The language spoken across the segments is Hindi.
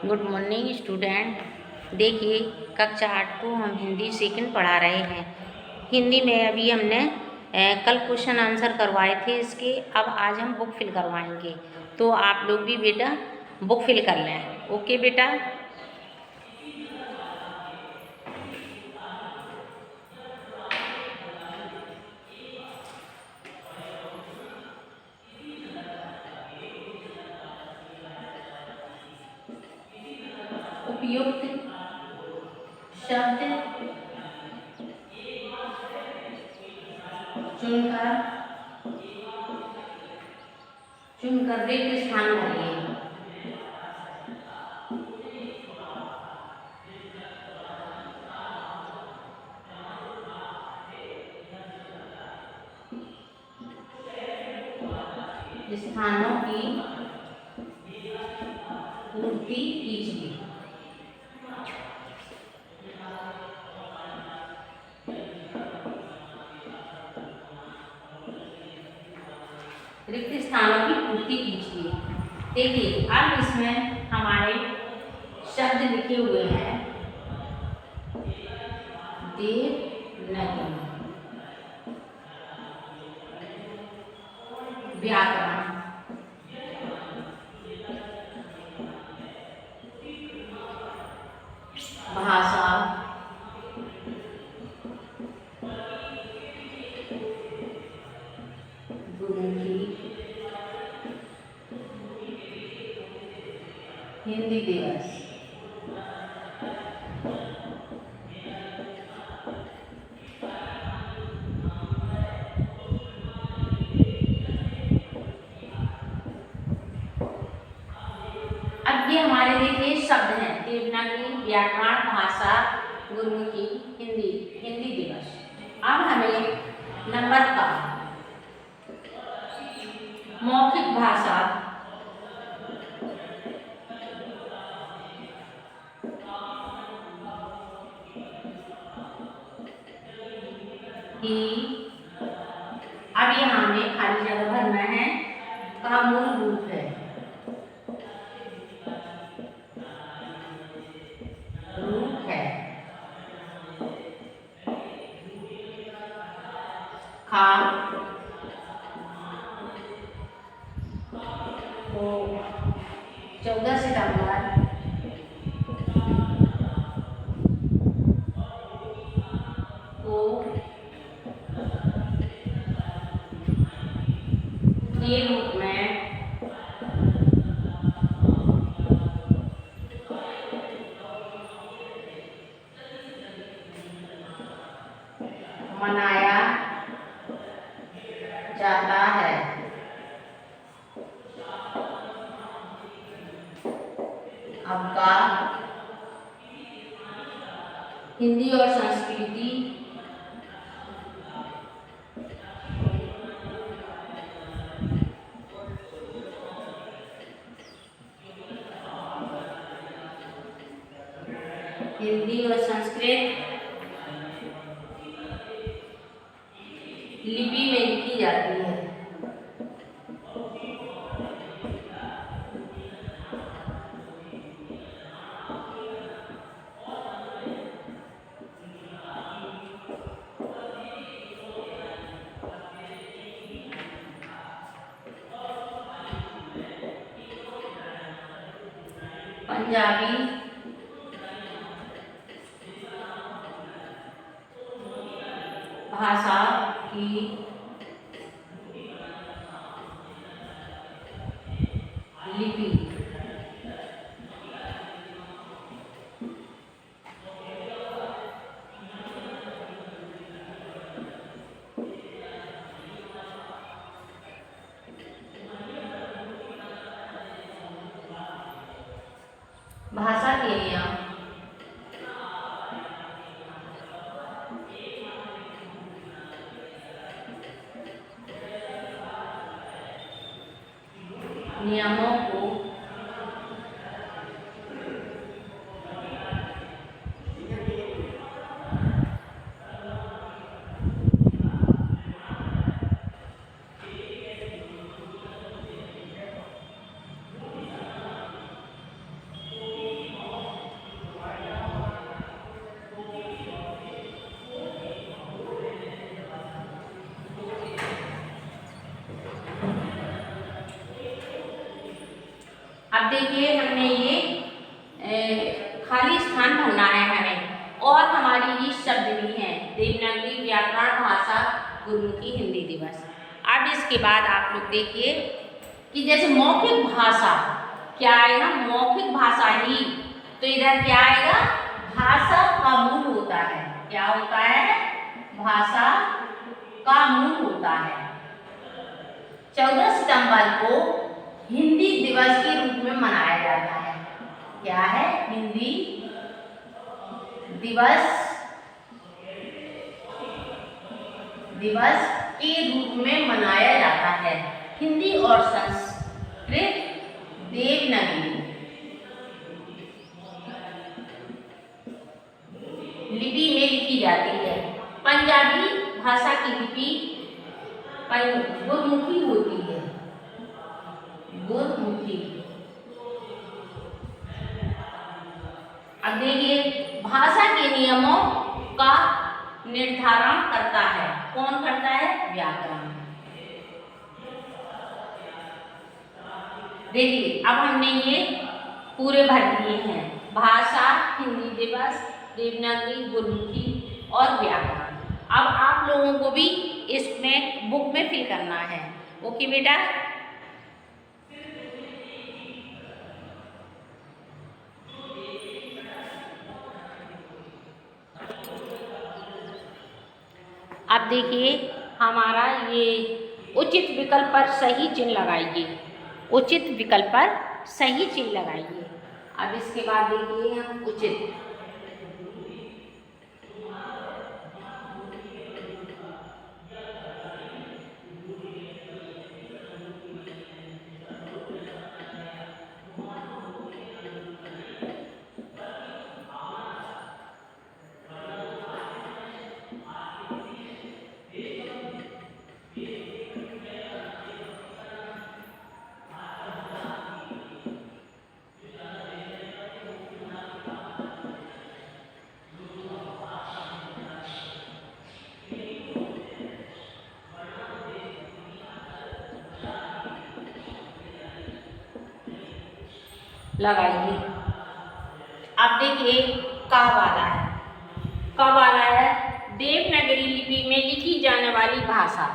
Good morning student. देखिए, कक्षा 8 को हम हिंदी सेकंड पढ़ा रहे हैं। हिंदी में अभी हमने कल क्वेश्चन आंसर करवाए थे इसके। अब आज हम बुक फिल करवाएंगे, तो आप लोग भी बेटा बुक फिल कर लें। ओके बेटा। उपयुक्त शब्द चुनकर रिक्त स्थान भरिए। स्थानों की पूर्ति कीजिए। रिक्त स्थानों की पूर्ति कीजिए। देखिए, अब इसमें हमारे शब्द लिखे हुए हैं। देवनागरी, व्याकरण, भाषा, गुरुमुखी, हिंदी दिवस। अब ये हमारे देखिए शब्द हैं। देवनागरी, व्याकरण, भाषा, गुरुमुखी, हिंदी दिवस। अब हमें नंबर का मौखिक भाषा, अब यहाँ हमें खाली जगह भरना है का मूल रूप है। खा को 14 सितंबर को के रूप में मनाया जाता है। अब का हिंदी और संस्कृति संस्कृत लिपि में लिखी जाती है। पंजाबी भाषा की लिपि भाषा के नियम नियमों को अब देखिए हमने ये खाली स्थान भरना है हमें, और हमारी ये शब्द भी हैं देवनागरी व्याकरण भाषा गुरुमुखी हिंदी दिवस। अब इसके बाद आप लोग देखिए कि जैसे मौखिक भाषा क्या आएगा, मौखिक भाषा ही, तो इधर क्या आएगा, भाषा का मूल होता है। क्या होता है, भाषा का मूल होता है। 14 सितंबर को हिंदी दिवस के रूप में मनाया जाता है। क्या है, हिंदी दिवस के रूप में मनाया जाता है। हिंदी और संस्कृत देवनागरी लिपि में लिखी जाती है। पंजाबी भाषा की लिपि गुरमुखी होती है, गुरमुखी। अब देखिए भाषा के नियमों का निर्धारण करता है, कौन करता है, व्याकरण। देखिए अब हमने ये पूरे भर दिए हैं, भाषा, हिंदी दिवस, देवनागरी, गुरमुखी और व्याकरण। अब आप लोगों को भी इसमें बुक में फिल करना है। ओके बेटा। अब देखिए हमारा ये उचित विकल्प पर सही चिन्ह लगाइए, उचित विकल्प पर सही चिन्ह लगाइए। अब इसके बाद देखिए हम उचित, लगाइए। अब देखिए का वाला है, का वाला है देवनागरी लिपि में लिखी जाने वाली भाषा।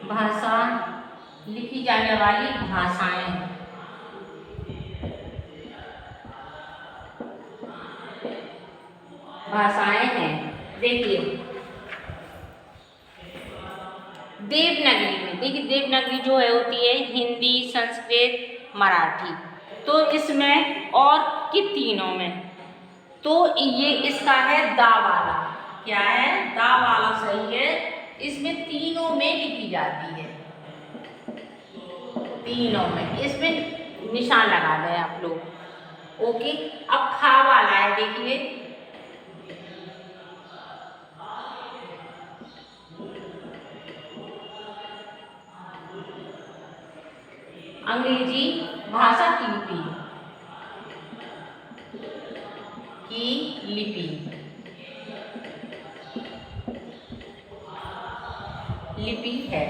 भाषा, लिखी जाने वाली भाषाएं, भाषाएं हैं। देखिए देवनागरी में, देखिए देवनागरी जो है होती है हिंदी, संस्कृत, मराठी, तो इसमें और कि तीनों में, तो ये इसका है दा वाला। क्या है, दा वाला सही है, इसमें तीनों में लिखी जाती है, तीनों में, इसमें निशान लगा दें आप लोग। ओके। अब खा वाला है, देखिए अंग्रेजी भाषा की लिपि है।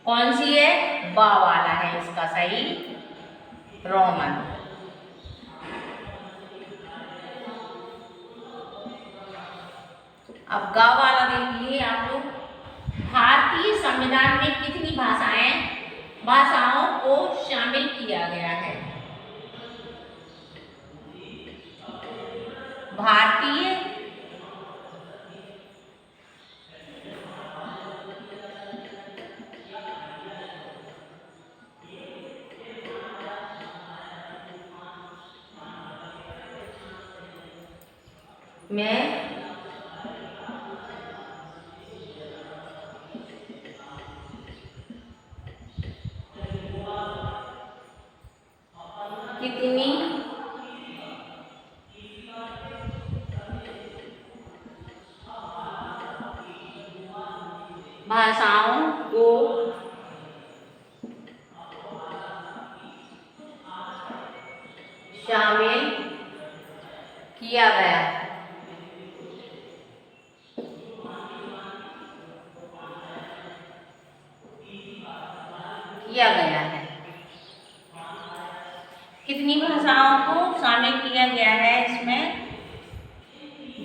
कौन सी है, बा वाला है इसका सही, रोमन। अब गा वाला देखिए आप लोग, भारतीय संविधान में कितनी भाषाओं को शामिल किया गया है। भारतीय में कितनी भाषाओं को शामिल किया गया है। कितनी भाषाओं को शामिल किया गया है इसमें?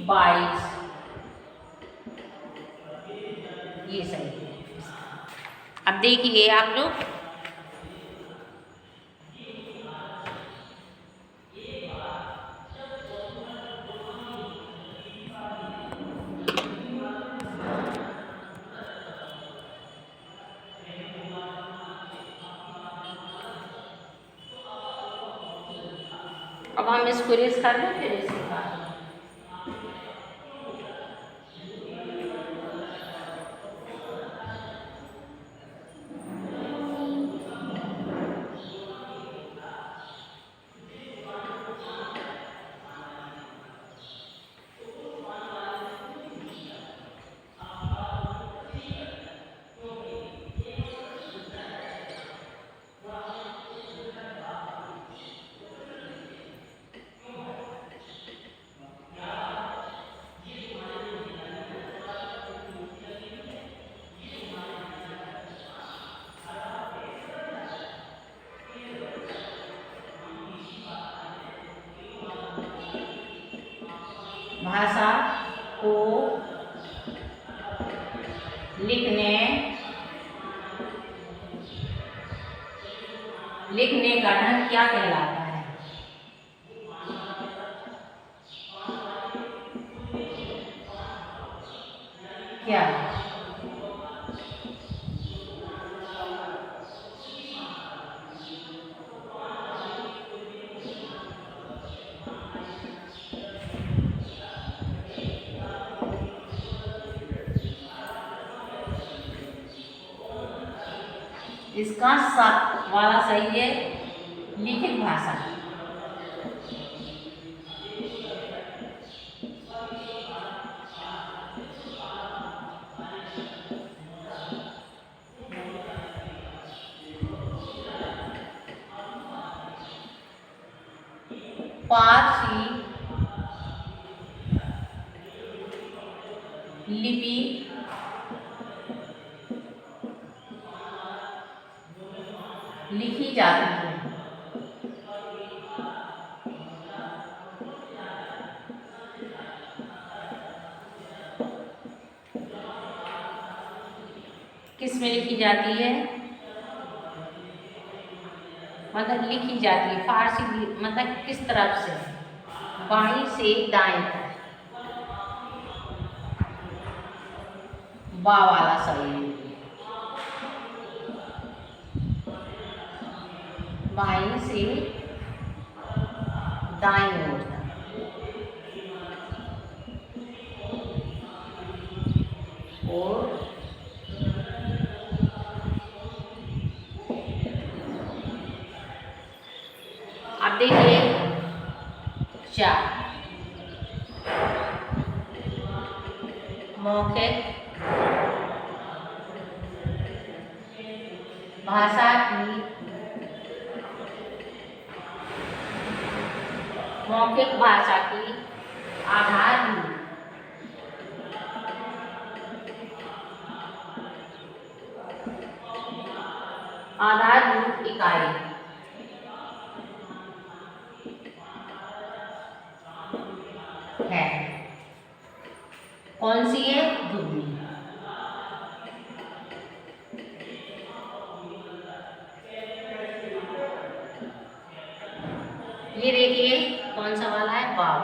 22। ये सही है। अब देखिए आप लोग, अब हम इसको रेस कर लें फिर इसके बाद भाषा को लिखने का ढंग क्या कहलाता है? क्या? इसका सात वाला सही है, लिखित भाषा। पारसी लिपि लिखी जाती है। किस में लिखी जाती है? मतलब लिखी जाती है फारसी, मतलब किस तरफ से? बाईं से दाएं तक। बा वाला सही है। बाईं से दाईं ओर तक। और अब देखिए 4 मौखिक भाषा की आधारभूत इकाई है। कौन सी है? ध्वनि। ये देखिए कौन सा वाला है? वाव।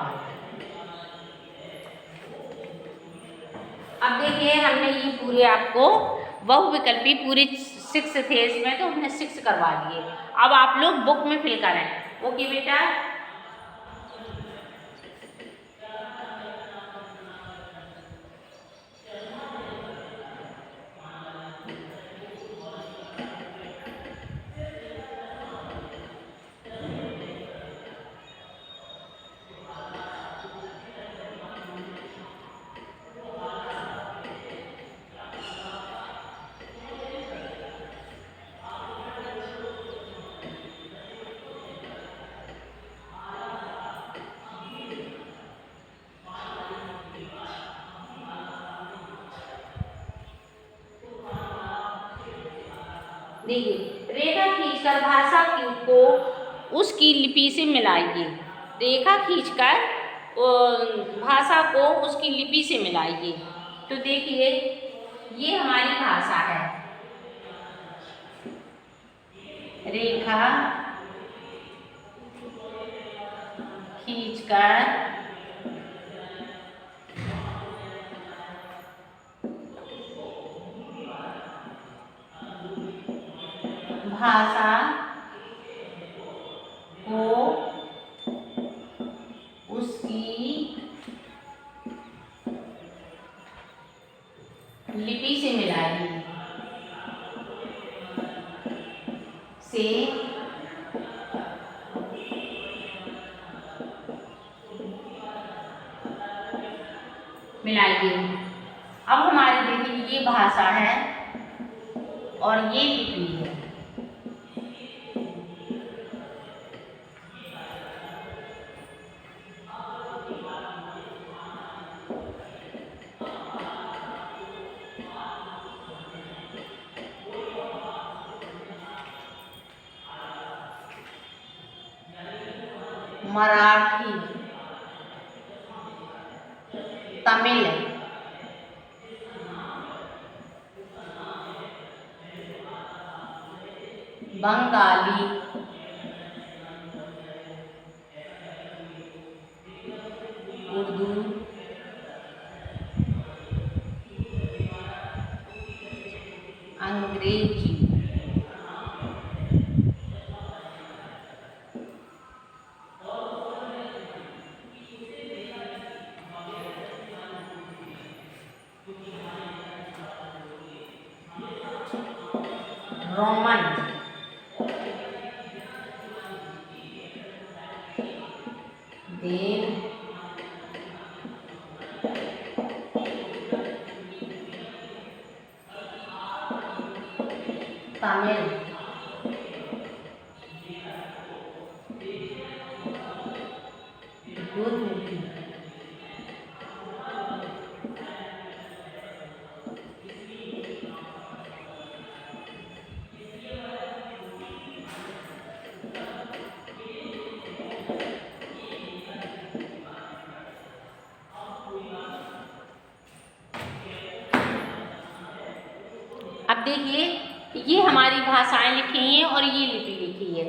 अब देखिए हमने ये पूरे आपको बहुविकल्पी पूरे 6 थे इसमें, तो हमने 6 करवा दिए। अब आप लोग बुक में फिल करें। ओके बेटा। देखिए, रेखा खींचकर भाषा को उसकी लिपि से मिलाइए। रेखा खींचकर भाषा को उसकी लिपि से मिलाइए। तो देखिए, ये हमारी भाषा है। रेखा खींचकर भाषा को उसकी लिपि से मिलाइए। अब हमारी देखिए ये भाषा है और ये लिपि है। मराठी, तमिल, बंगाली, उर्दू, अंग्रेजी, रोमन, देव, तमिल, गुरमुखी, अब देखिए, ये हमारी भाषाएं लिखी हैं और ये लिपि लिखी है।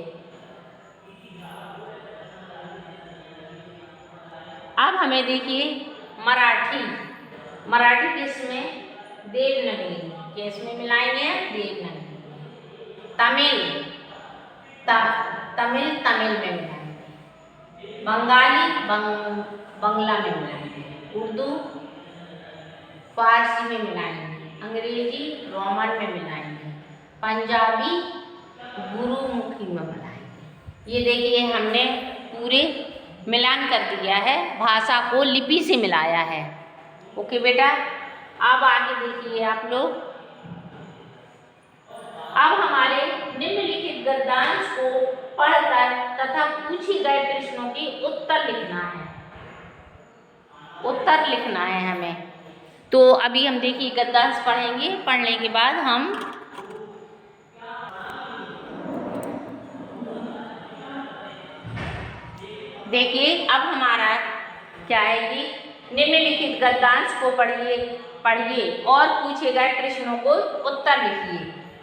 अब हमें देखिए मराठी, मराठी किसमें? देवनागरी, किसमें मिलाएंगे? देवनागरी। तमिल, तमिल तमिल में मिलाएंगे। बंगाली, बंगला में मिलाएंगे। उर्दू फारसी में मिलाएंगे। अंग्रेजी रोमन में मिलाएंगे। पंजाबी गुरुमुखी में मिलाएंगे। ये देखिए हमने पूरे मिलान कर दिया है, भाषा को लिपि से मिलाया है। ओके बेटा, अब आगे देखिए आप लोग। अब हमारे निम्नलिखित गद्यांश को पढ़कर तथा पूछे गए प्रश्नों के उत्तर लिखना है। उत्तर लिखना है हमें। तो अभी हम देखिए गद्यांश पढ़ेंगे, पढ़ने के बाद हम देखिए अब हमारा क्या है कि निम्नलिखित गद्यांश को पढ़िए और पूछे गए प्रश्नों को उत्तर लिखिए।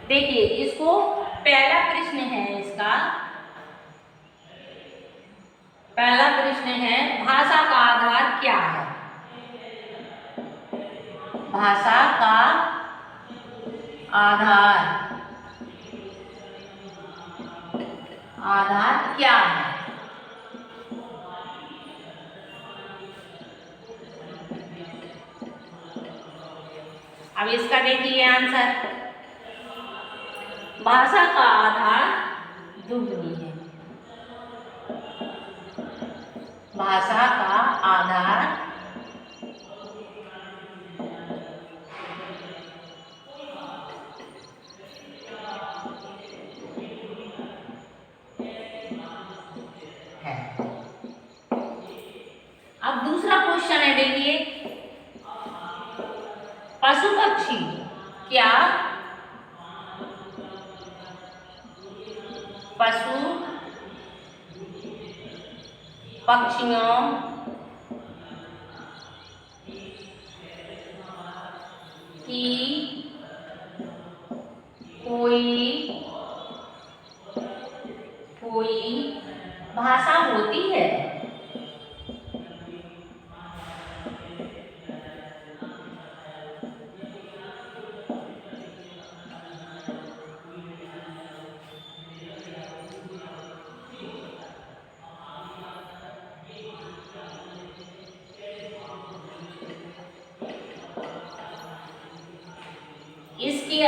देखिए इसको पहला प्रश्न है, इसका पहला प्रश्न है, भाषा का आधार क्या है? भाषा का आधार क्या है? अब इसका देखिए आंसर, भाषा का आधार ध्वनि है। भाषा का आधार है। अब दूसरा क्वेश्चन है, देखिए पशु पक्षी क्या पशु पक्षियों की कोई भाषा होती है। इसके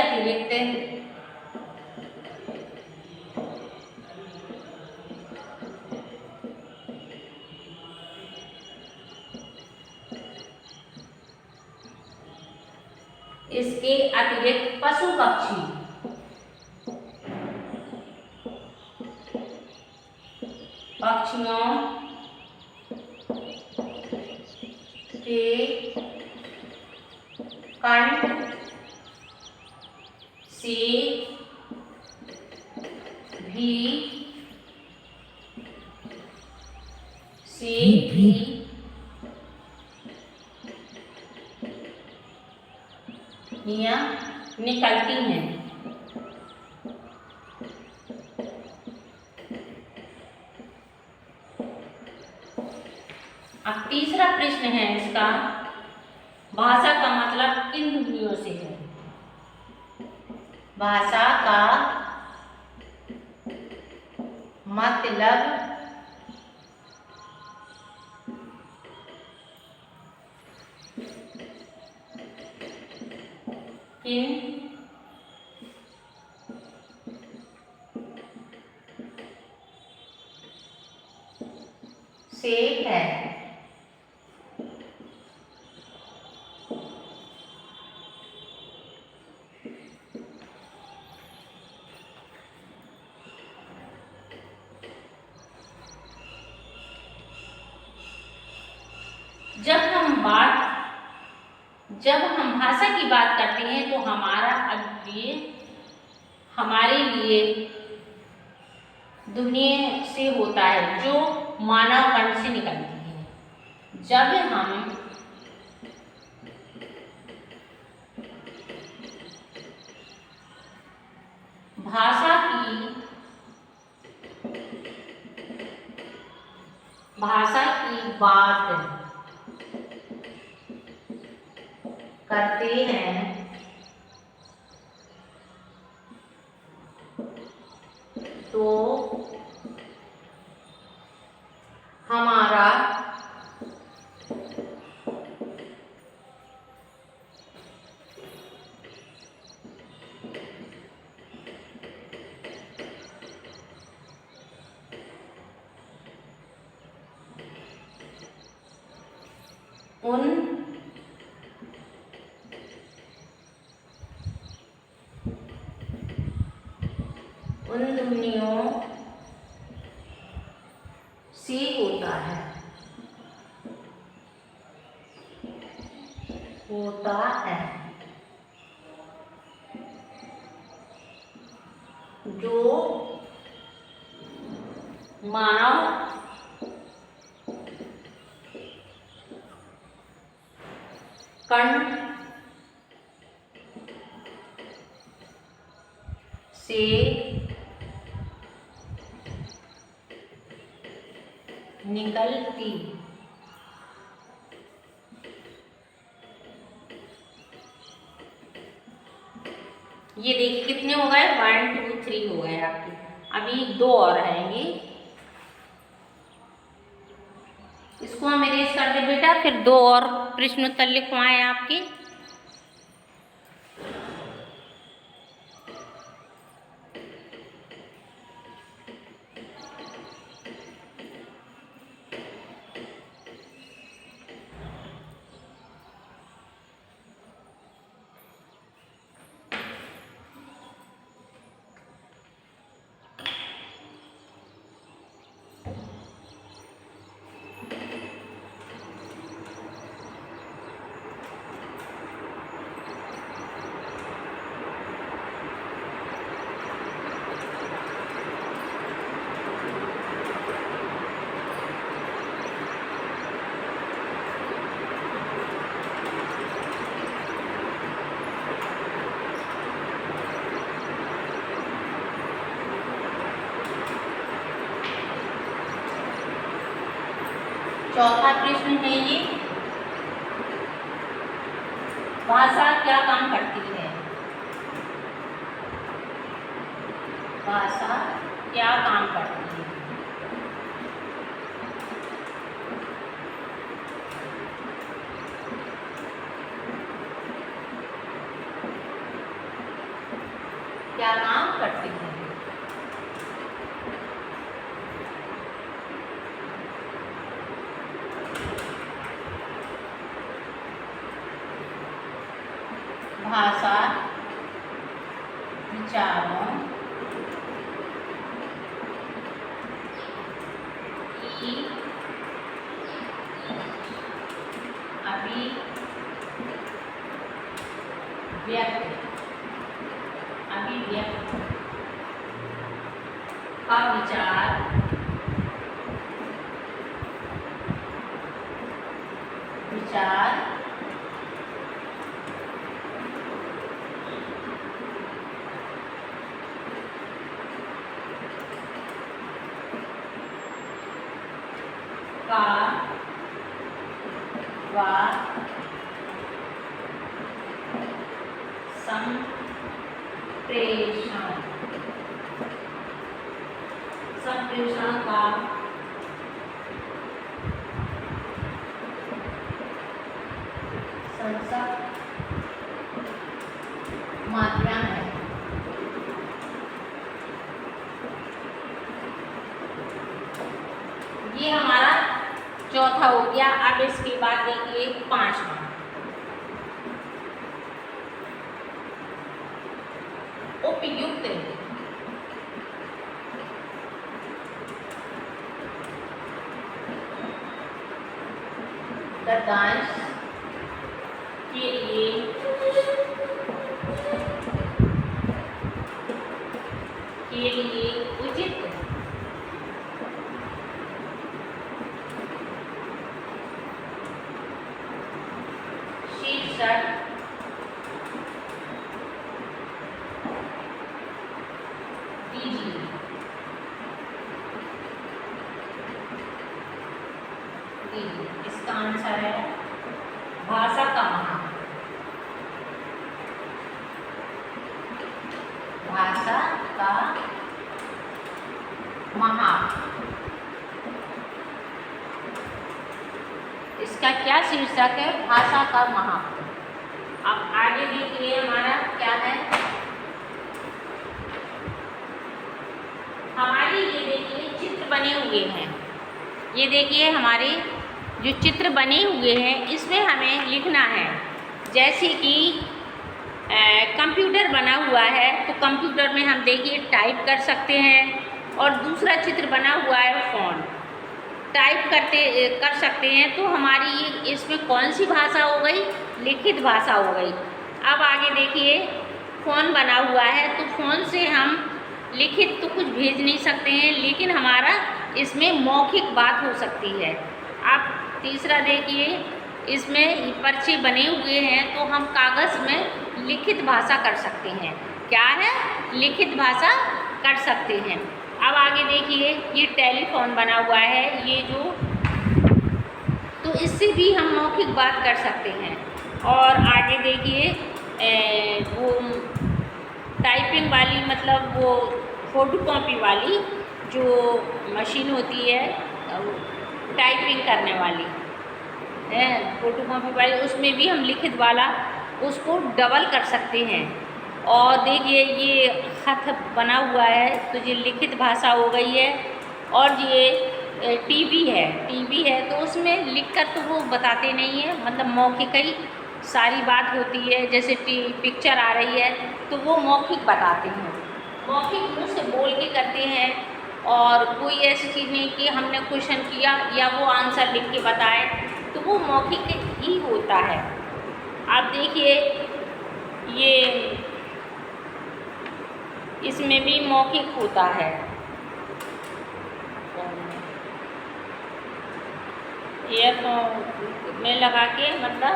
अतिरिक्त पशु पक्षी पक्षियों के कंठ से भी ध्वनियाँ निकलती हैं। अब तीसरा प्रश्न है इसका, भाषा का मतलब किन ध्वनियों से है। भाषा का मतलब किन से है। जब हम भाषा की बात करते हैं तो हमारे लिए ध्वनि से होता है जो मानव कंठ से निकलती है। जब हम भाषा की बात करते हैं तो हमारा उन ध्वनियों से होता है जो मानव कंठ से निकलती। ये देखिए कितने हो गए, 1 2 3 हो गए आपके। अभी 2 और रहेंगे, इसको हम इरेज कर दे बेटा, फिर 2 और प्रश्न उत्तर लिखवाएं आपके। चौथा प्रश्न है ये, भाषा क्या काम करती है? भाषा क्या काम करती है? क्या काम करती है? भाषा विचारों की अभिव्यक्ति का विचार का व संप्रेषण का सशक्त माध्यम है। ये हमारा चौथा हो गया। अब इसके बाद देखिए पांचवा, उपयुक्त गद्यांश के लिए उचित शीर्षक दीजिए। इसका आंसर है भाषा का महान। भाषा का महान, इसका क्या शीर्षक है? भाषा का महान। अब आगे देखिए हमारा क्या है, हमारी ये देखिए चित्र बने हुए हैं। ये देखिए हमारे जो चित्र बने हुए हैं इसमें हमें लिखना है। जैसे कि कंप्यूटर बना हुआ है तो कंप्यूटर में हम देखिए टाइप कर सकते हैं, और दूसरा चित्र बना हुआ है फ़ोन, टाइप कर सकते हैं। तो हमारी ये इसमें कौन सी भाषा हो गई? लिखित भाषा हो गई। अब आगे देखिए फ़ोन बना हुआ है तो फ़ोन से हम लिखित तो कुछ भेज नहीं सकते हैं, लेकिन हमारा इसमें मौखिक बात हो सकती है। अब तीसरा देखिए इसमें पर्चे बने हुए हैं तो हम कागज़ में लिखित भाषा कर सकते हैं। क्या है? लिखित भाषा कर सकते हैं। अब आगे देखिए ये टेलीफोन बना हुआ है, ये जो, तो इससे भी हम मौखिक बात कर सकते हैं। और आगे देखिए वो टाइपिंग वाली, मतलब वो फोटोकॉपी वाली जो मशीन होती है टाइपिंग करने वाली है, फोटोकॉपी वाली, उसमें भी हम लिखित वाला उसको डबल कर सकते हैं। और देखिए ये खत बना हुआ है तो ये लिखित भाषा हो गई है। और ये टीवी है तो उसमें लिखकर तो वो बताते नहीं है, मतलब मौखिक ही सारी बात होती है। जैसे पिक्चर आ रही है तो वो मौखिक बताते हैं, मौखिक मुँह से बोल के करते हैं। और कोई ऐसी चीज़ नहीं कि हमने क्वेश्चन किया या वो आंसर लिख के बताए, तो वो मौखिक ही होता है। आप देखिए ये इसमें भी मौखिक होता है। ईयरफोन में लगा के, मतलब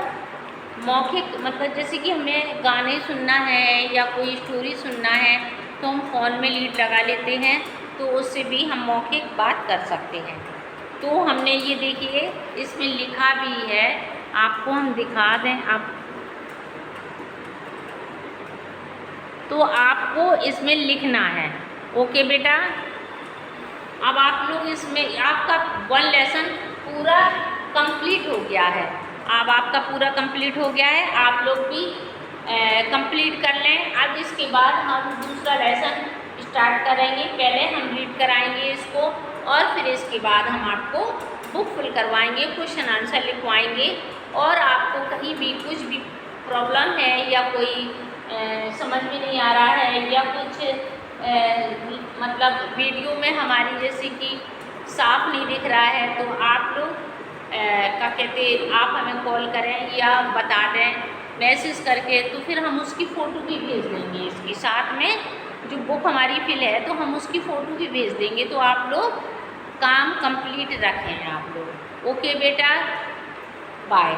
मौखिक, मतलब जैसे कि हमें गाने सुनना है या कोई स्टोरी सुनना है तो हम फ़ोन में लीड लगा लेते हैं, तो उससे भी हम मौखिक बात कर सकते हैं। तो हमने ये देखिए इसमें लिखा भी है, आपको हम दिखा दें आप, तो आपको इसमें लिखना है। ओके बेटा, अब आप लोग इसमें आपका 1 लेसन पूरा कंप्लीट हो गया है। अब आपका पूरा कंप्लीट हो गया है, आप लोग भी कंप्लीट कर लें। अब इसके बाद हम दूसरा लेसन स्टार्ट करेंगे। पहले हम रीड कराएंगे इसको और फिर इसके बाद हम आपको बुक फिल करवाएंगे, क्वेश्चन आंसर लिखवाएंगे। और आपको कहीं भी कुछ भी प्रॉब्लम है या कोई समझ में नहीं आ रहा है या कुछ मतलब वीडियो में हमारी जैसे कि साफ नहीं दिख रहा है, तो आप लोग क्या कहते आप हमें कॉल करें या बता दें मैसेज करके, तो फिर हम उसकी फ़ोटो भी भेज देंगे। इसके साथ में जो बुक हमारी फिल है तो हम उसकी फ़ोटो भी भेज देंगे। तो आप लोग काम कंप्लीट रखें आप लोग। ओके बेटा, बाय।